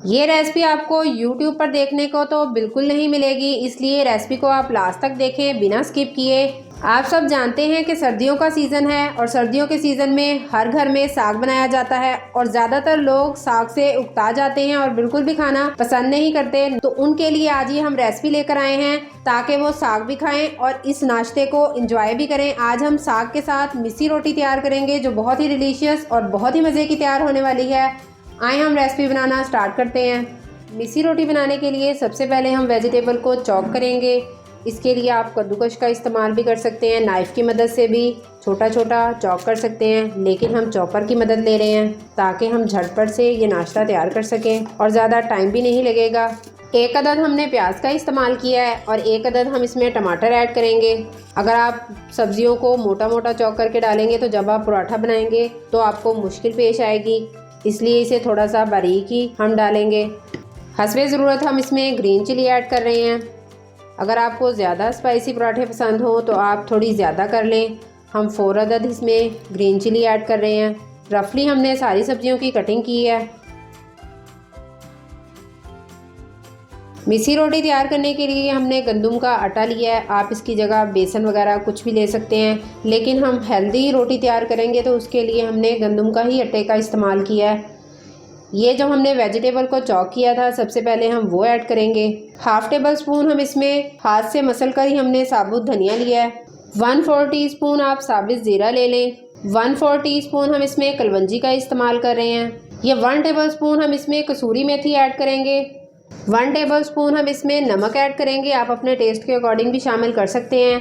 ये रेसिपी आपको YouTube पर देखने को तो बिल्कुल नहीं मिलेगी, इसलिए रेसिपी को आप लास्ट तक देखें बिना स्किप किए। आप सब जानते हैं कि सर्दियों का सीज़न है और सर्दियों के सीज़न में हर घर में साग बनाया जाता है और ज़्यादातर लोग साग से उकता जाते हैं और बिल्कुल भी खाना पसंद नहीं करते। तो उनके लिए आज ये हम रेसिपी लेकर आए हैं ताकि वो साग भी खाएं और इस नाश्ते को एंजॉय भी करें। आज हम साग के साथ मिस्सी रोटी तैयार करेंगे जो बहुत ही डिलीशियस और बहुत ही मज़े की तैयार होने वाली है। आए हम रेसिपी बनाना स्टार्ट करते हैं। मिस्सी रोटी बनाने के लिए सबसे पहले हम वेजिटेबल को चॉप करेंगे। इसके लिए आप कद्दूकश का इस्तेमाल भी कर सकते हैं, नाइफ़ की मदद से भी छोटा छोटा चॉप कर सकते हैं, लेकिन हम चॉपर की मदद ले रहे हैं ताकि हम झटपट से ये नाश्ता तैयार कर सकें और ज़्यादा टाइम भी नहीं लगेगा। एक अदद हमने प्याज का इस्तेमाल किया है और एक अदद हम इसमें टमाटर ऐड करेंगे। अगर आप सब्जियों को मोटा मोटा चॉप करके डालेंगे तो जब आप पराठा बनाएंगे तो आपको मुश्किल पेश आएगी, इसलिए इसे थोड़ा सा बारीक ही हम डालेंगे। हस्बे ज़रूरत हम इसमें ग्रीन चिली ऐड कर रहे हैं। अगर आपको ज़्यादा स्पाइसी पराठे पसंद हो तो आप थोड़ी ज़्यादा कर लें। हम 4 अदद इसमें ग्रीन चिली ऐड कर रहे हैं। रफली हमने सारी सब्जियों की कटिंग की है। मिस्सी रोटी तैयार करने के लिए हमने गंदम का आटा लिया है। आप इसकी जगह बेसन वगैरह कुछ भी ले सकते हैं, लेकिन हम हेल्दी रोटी तैयार करेंगे तो उसके लिए हमने गंदम का ही आटे का इस्तेमाल किया है। ये जो हमने वेजिटेबल को चॉप किया था सबसे पहले हम वो ऐड करेंगे। 1/2 टेबल स्पून हम इसमें हाथ से मसल कर ही हमने साबुत धनिया लिया है। 1/4 टीस्पून आप साबित ज़ीरा ले लें। 1/4 टीस्पून हम इसमें कलवंजी का इस्तेमाल कर रहे हैं। ये 1 टेबल स्पून हम इसमें कसूरी मेथी ऐड करेंगे। 1 टेबल स्पून हम इसमें नमक ऐड करेंगे, आप अपने टेस्ट के अकॉर्डिंग भी शामिल कर सकते हैं।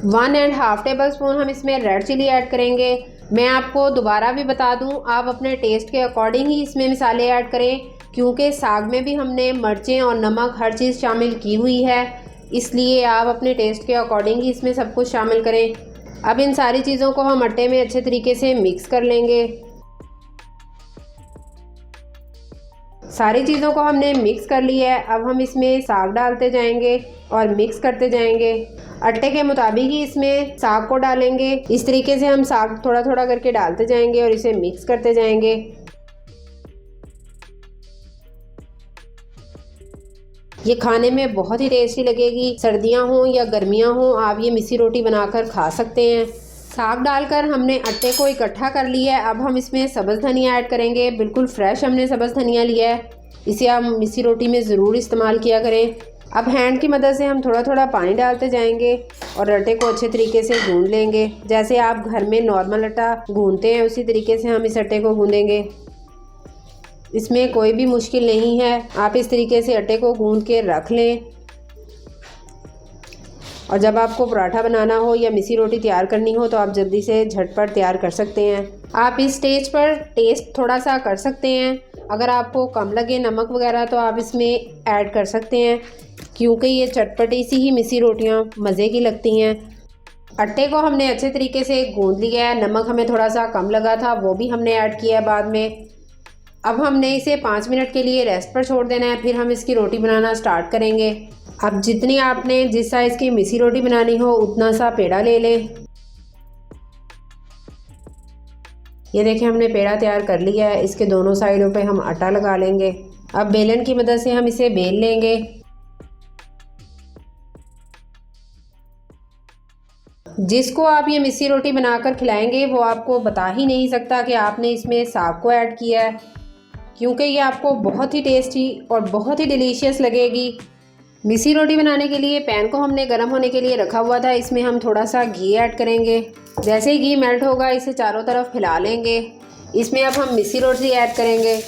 1.5 टेबल स्पून हम इसमें रेड चिली ऐड करेंगे। मैं आपको दोबारा भी बता दूं, आप अपने टेस्ट के अकॉर्डिंग ही इसमें मसाले ऐड करें, क्योंकि साग में भी हमने मिर्चें और नमक हर चीज़ शामिल की हुई है, इसलिए आप अपने टेस्ट के अकॉर्डिंग ही इसमें सब कुछ शामिल करें। अब इन सारी चीज़ों को हम आटे में अच्छे तरीके से मिक्स कर लेंगे। सारी चीज़ों को हमने मिक्स कर लिया है। अब हम इसमें साग डालते जाएंगे और मिक्स करते जाएंगे। आटे के मुताबिक ही इसमें साग को डालेंगे। इस तरीके से हम साग थोड़ा थोड़ा करके डालते जाएंगे और इसे मिक्स करते जाएंगे। ये खाने में बहुत ही टेस्टी लगेगी। सर्दियां हों या गर्मियां हों, आप ये मिस्सी रोटी बनाकर खा सकते हैं। साग डालकर हमने आटे को इकट्ठा कर लिया है। अब हम इसमें सब्ज़ धनिया ऐड करेंगे। बिल्कुल फ्रेश हमने सब्ज़ धनिया लिया है, इसे आप मिस्सी रोटी में ज़रूर इस्तेमाल किया करें। अब हैंड की मदद से हम थोड़ा थोड़ा पानी डालते जाएंगे और आटे को अच्छे तरीके से गूंद लेंगे। जैसे आप घर में नॉर्मल आटा गूंदते हैं उसी तरीके से हम इस आटे को गूंदेंगे। इसमें कोई भी मुश्किल नहीं है, आप इस तरीके से आटे को गूंद के रख लें और जब आपको पराठा बनाना हो या मिस्सी रोटी तैयार करनी हो तो आप जल्दी से झटपट तैयार कर सकते हैं। आप इस स्टेज पर टेस्ट थोड़ा सा कर सकते हैं। अगर आपको कम लगे नमक वगैरह तो आप इसमें ऐड कर सकते हैं, क्योंकि ये चटपटी सी ही मिस्सी रोटियां मज़े की लगती हैं। आटे को हमने अच्छे तरीके से गूंद लिया है। नमक हमें थोड़ा सा कम लगा था, वो भी हमने ऐड किया है बाद में। अब हमने इसे 5 मिनट के लिए रेस्ट पर छोड़ देना है, फिर हम इसकी रोटी बनाना स्टार्ट करेंगे। अब जितनी आपने जिस साइज़ की मिस्सी रोटी बनानी हो उतना सा पेड़ा ले लें। ये देखिए हमने पेड़ा तैयार कर लिया है। इसके दोनों साइडों पे हम आटा लगा लेंगे। अब बेलन की मदद से हम इसे बेल लेंगे। जिसको आप ये मिस्सी रोटी बनाकर खिलाएंगे वो आपको बता ही नहीं सकता कि आपने इसमें साग को ऐड किया है, क्योंकि ये आपको बहुत ही टेस्टी और बहुत ही डिलीशियस लगेगी। मिस्सी रोटी बनाने के लिए पैन को हमने गर्म होने के लिए रखा हुआ था। इसमें हम थोड़ा सा घी ऐड करेंगे। जैसे ही घी मेल्ट होगा इसे चारों तरफ फैला लेंगे। इसमें अब हम मिस्सी रोटी ऐड करेंगे।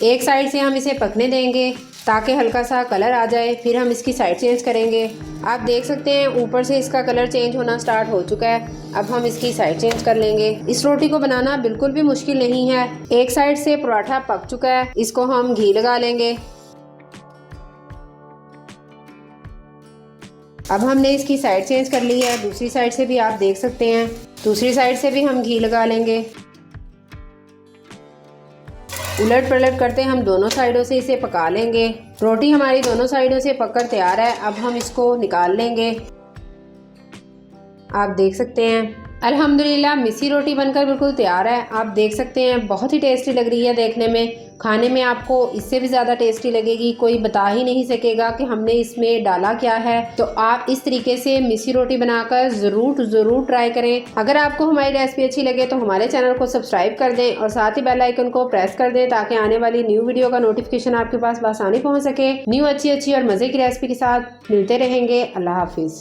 एक साइड से हम इसे पकने देंगे ताकि हल्का सा कलर आ जाए, फिर हम इसकी साइड चेंज करेंगे। आप देख सकते हैं ऊपर से इसका कलर चेंज होना स्टार्ट हो चुका है। अब हम इसकी साइड चेंज कर लेंगे। इस रोटी को बनाना बिल्कुल भी मुश्किल नहीं है। एक साइड से पराठा पक चुका है, इसको हम घी लगा लेंगे। अब हमने इसकी साइड चेंज कर ली है। दूसरी साइड से भी आप देख सकते हैं, दूसरी साइड से भी हम घी लगा लेंगे। उलट पलट करते हम दोनों साइडों से इसे पका लेंगे। रोटी हमारी दोनों साइडों से पककर तैयार है। अब हम इसको निकाल लेंगे। आप देख सकते हैं अल्हम्दुलिल्लाह मिस्सी रोटी बनकर बिल्कुल तैयार है। आप देख सकते हैं बहुत ही टेस्टी लग रही है देखने में, खाने में आपको इससे भी ज़्यादा टेस्टी लगेगी। कोई बता ही नहीं सकेगा कि हमने इसमें डाला क्या है। तो आप इस तरीके से मिस्सी रोटी बनाकर ज़रूर ट्राई करें। अगर आपको हमारी रेसिपी अच्छी लगे तो हमारे चैनल को सब्सक्राइब कर दें और साथ ही बेल आइकन को प्रेस कर दें ताकि आने वाली न्यू वीडियो का नोटिफिकेशन आपके पास आसानी पहुँच सके। न्यू अच्छी और मज़े की रेसिपी के साथ मिलते रहेंगे। अल्लाह हाफिज़।